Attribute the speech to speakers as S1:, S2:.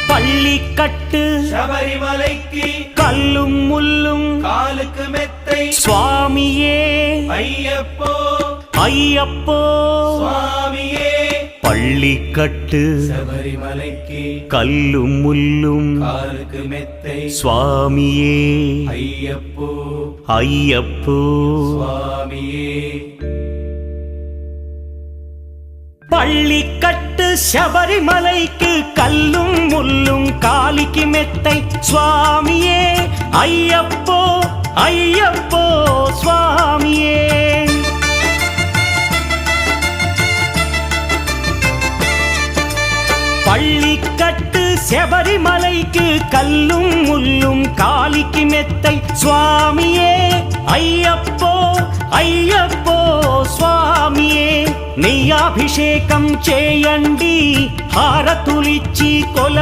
S1: பள்ளிக்கட்டு
S2: சபரிமலைக்கு
S1: கல்லும் முள்ளும்
S2: காலுக்கு மெத்தை
S1: சுவாமியே
S2: ஐயப்போ
S1: ஐயப்போ
S2: சுவாமியே
S1: பள்ளிக்கட்டு
S2: சபரிமலைக்கு
S1: கல்லும் முள்ளும்
S2: காலுக்கு மெத்தை
S1: சுவாமியே
S2: ஐயப்போ
S1: ஐயப்போ
S2: சுவாமியே
S1: பள்ளிக்கட்டு சபரிமலைக்கு கல்லும் முள்ளும் காலிக்கு மெத்தை சுவாமியே ஐயப்போ ஐயப்போ சுவாமியே பள்ளிக்கட்டு சபரிமலைக்கு கல்லும் முள்ளும் காலிக்கு மெத்தை சுவாமியே ஐயப்போ ஐயப்போ స్వామియే నెయ్యాభిషేకం చేయండి హారతులిచ్చి కొల